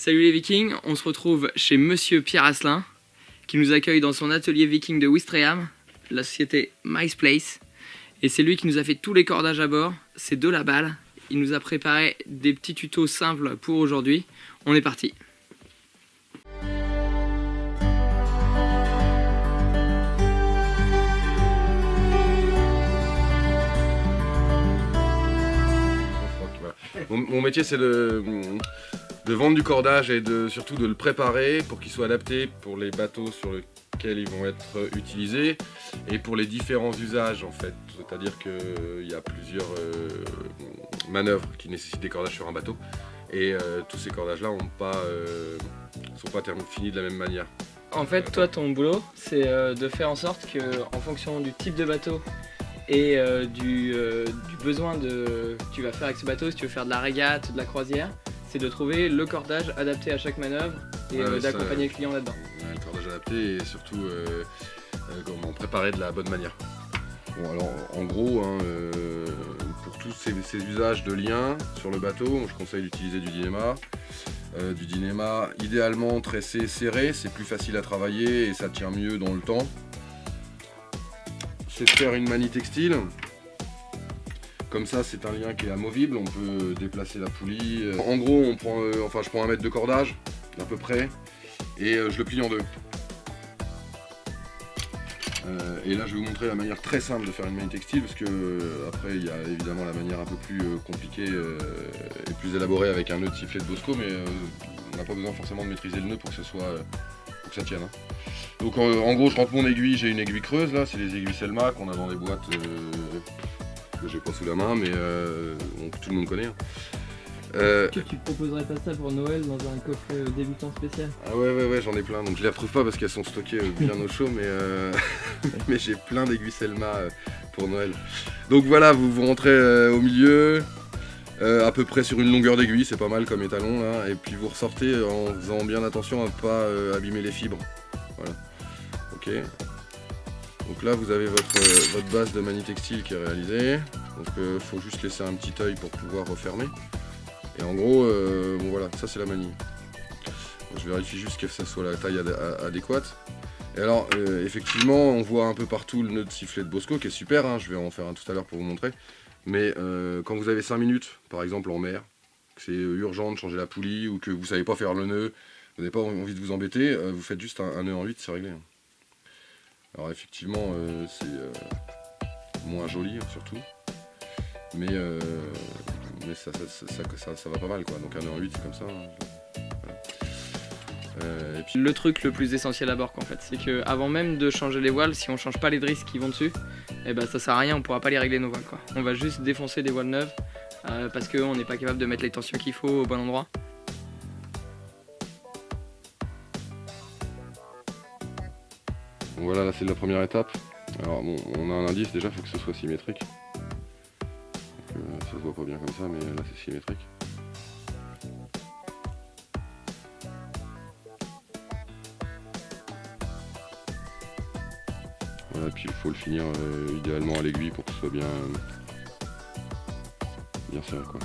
Salut les Vikings, on se retrouve chez Monsieur Pierre Asselin qui nous accueille dans son atelier Viking de Ouistreham, la société Mice Place. Et c'est lui qui nous a fait tous les cordages à bord, c'est de la balle. Il nous a préparé des petits tutos simples pour aujourd'hui. On est parti. Mon métier c'est de vendre du cordage et surtout de le préparer pour qu'il soit adapté pour les bateaux sur lesquels ils vont être utilisés et pour les différents usages en fait. C'est-à-dire qu'il y a plusieurs manœuvres qui nécessitent des cordages sur un bateau et tous ces cordages là ne sont pas finis de la même manière. En fait toi ton boulot c'est de faire en sorte que en fonction du type de bateau et du besoin que tu vas faire avec ce bateau, si tu veux faire de la régate, de la croisière, c'est de trouver le cordage adapté à chaque manœuvre et d'accompagner le client là-dedans. Le cordage adapté et surtout comment préparer de la bonne manière. Bon alors en gros, pour tous ces usages de liens sur le bateau, je conseille d'utiliser du Dynéma. Du Dynéma idéalement tressé serré, c'est plus facile à travailler et ça tient mieux dans le temps. C'est de faire une manie textile. Comme ça, c'est un lien qui est amovible, on peut déplacer la poulie. En gros, je prends 1 mètre de cordage, à peu près, et je le plie en deux. Et là, je vais vous montrer la manière très simple de faire une manie textile, parce que après, il y a évidemment la manière un peu plus compliquée et plus élaborée avec un nœud de sifflet de Bosco, mais on n'a pas besoin forcément de maîtriser le nœud pour que ça tienne. Donc en gros, je rentre mon aiguille, j'ai une aiguille creuse là, c'est les aiguilles Selma qu'on a dans les boîtes que j'ai pas sous la main, mais tout le monde connaît. Tu proposerais pas ça pour Noël dans un coffret débutant spécial? Ah ouais, j'en ai plein, donc je les retrouve pas parce qu'elles sont stockées bien au chaud, mais j'ai plein d'aiguilles Selma pour Noël. Donc voilà, vous rentrez au milieu, à peu près sur une longueur d'aiguille, c'est pas mal comme étalon là, et puis vous ressortez en faisant bien attention à ne pas abîmer les fibres. Voilà. Ok. Donc là vous avez votre base de manie textile qui est réalisée. Donc il faut juste laisser un petit œil pour pouvoir refermer. Et en gros, bon voilà, ça c'est la manie. Donc, je vérifie juste que ça soit la taille adéquate. Et alors effectivement on voit un peu partout le nœud de sifflet de Bosco qui est super, hein, je vais en faire un tout à l'heure pour vous montrer. Mais quand vous avez 5 minutes, par exemple en mer, que c'est urgent de changer la poulie ou que vous ne savez pas faire le nœud, vous n'avez pas envie de vous embêter, vous faites juste un nœud en 8, c'est réglé. Alors effectivement, c'est moins joli surtout, mais ça va pas mal quoi. Donc un nœud en 8 c'est comme ça. Et puis le truc le plus essentiel à bord en fait, c'est que avant même de changer les voiles, si on change pas les drisses qui vont dessus, et ben ça sert à rien, on pourra pas les régler nos voiles quoi. On va juste défoncer des voiles neuves parce qu'on n'est pas capable de mettre les tensions qu'il faut au bon endroit. Donc voilà, là c'est la première étape. Alors bon, on a un indice déjà, il faut que ce soit symétrique. Donc, ça se voit pas bien comme ça, mais là c'est symétrique. Voilà, puis il faut le finir idéalement à l'aiguille pour que ce soit bien serré quoi.